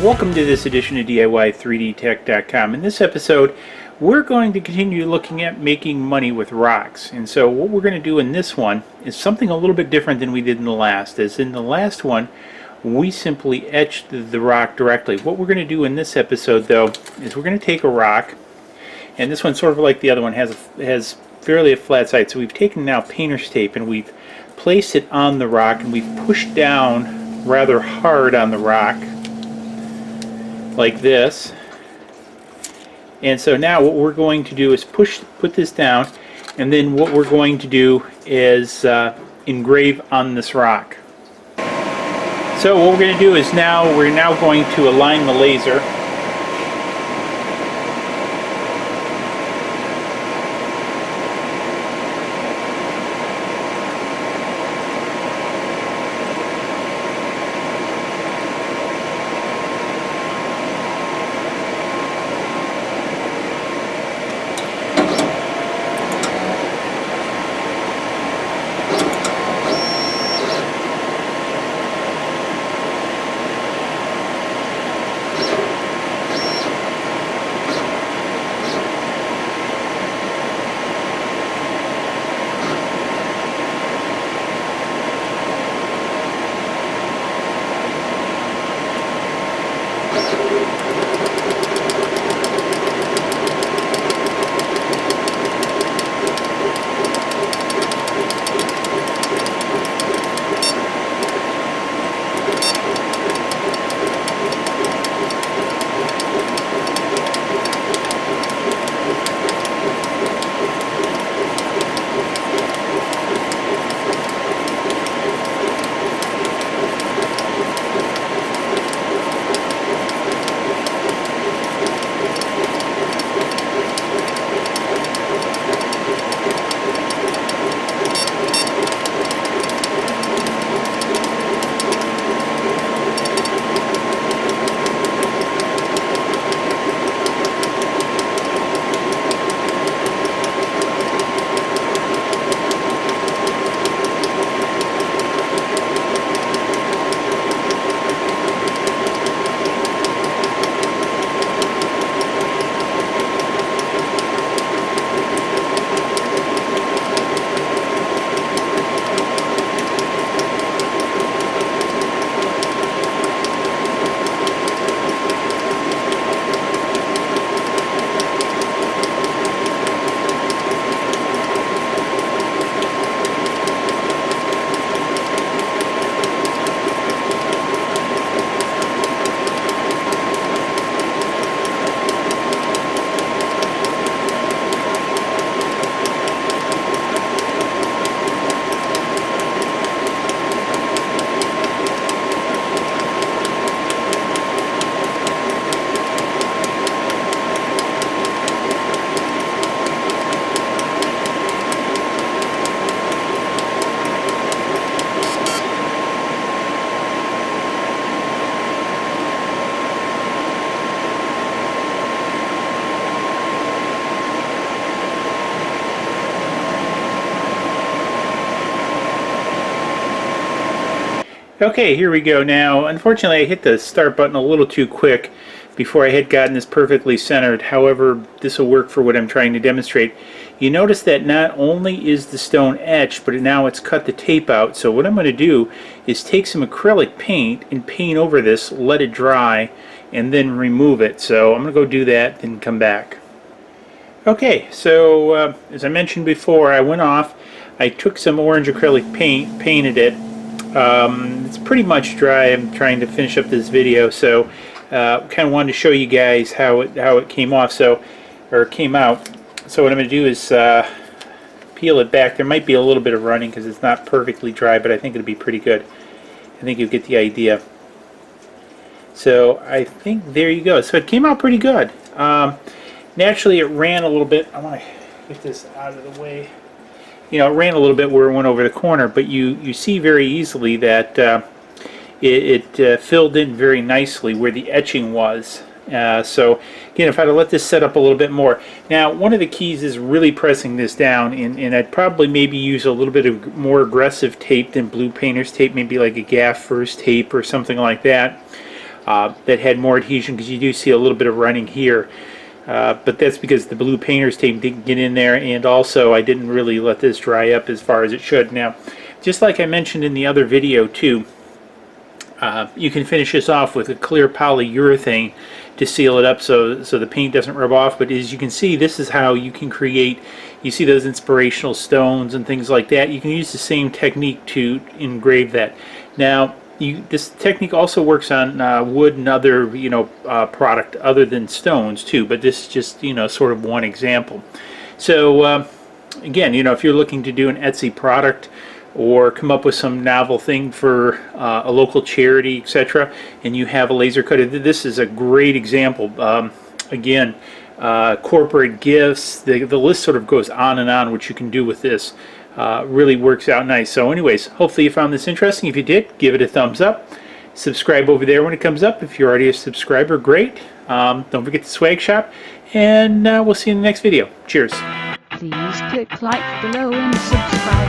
Welcome to this edition of DIY3DTech.com. In this episode, we're going to continue looking at making money with rocks. And so what we're going to do in this one is something a little bit different than we did in the last. As in the last one, we simply etched the rock directly. What we're going to do in this episode, though, is we're going to take a rock, and this one, sort of like the other one, has fairly a flat side. So we've taken now painter's tape and we've placed it on the rock, and we've pushed down rather hard on the rock like this. And so now what we're going to do is put this down, and then what we're going to do is engrave on this rock. So what we're going to do is we're now going to align the laser. Okay, here we go. Now, unfortunately, I hit the start button a little too quick before I had gotten this perfectly centered. However, this will work for what I'm trying to demonstrate. You notice that not only is the stone etched, but now it's cut the tape out. So what I'm going to do is take some acrylic paint and paint over this, let it dry, and then remove it. So I'm going to go do that, then come back. Okay, so as I mentioned before, I went off, I took some orange acrylic paint, painted it. It's pretty much dry. I'm trying to finish up this video, so kind of wanted to show you guys how it came off, or came out. So what I'm going to do is peel it back. There might be a little bit of running because it's not perfectly dry, but I think it'll be pretty good. I think you'll get the idea. So I think there you go. So it came out pretty good. Naturally, it ran a little bit. I want to get this out of the way. You know, it ran a little bit where it went over the corner, but you see very easily that it filled in very nicely where the etching was. So again, if I'd have let this set up a little bit more. Now, one of the keys is really pressing this down, and I'd probably maybe use a little bit of more aggressive tape than blue painter's tape, maybe like a gaff first tape or something like that. that had more adhesion, because you do see a little bit of running here. But that's because the blue painter's tape didn't get in there, and also I didn't really let this dry up as far as it should. Now, just like I mentioned in the other video too, you can finish this off with a clear polyurethane to seal it up so the paint doesn't rub off. But as you can see, this is how you can create, you see those inspirational stones and things like that. You can use the same technique to engrave that. Now, this technique also works on wood and other product other than stones too, but this is just sort of one example. So again, if you're looking to do an Etsy product or come up with some novel thing for a local charity, etc., and you have a laser cutter, this is a great example. Again, corporate gifts, the list sort of goes on and on what you can do with this. Really works out nice. So anyways, hopefully you found this interesting. If you did, give it a thumbs up. Subscribe over there when it comes up. If you're already a subscriber, great. Don't forget the swag shop, and we'll see you in the next video. Cheers. Please click like below and subscribe.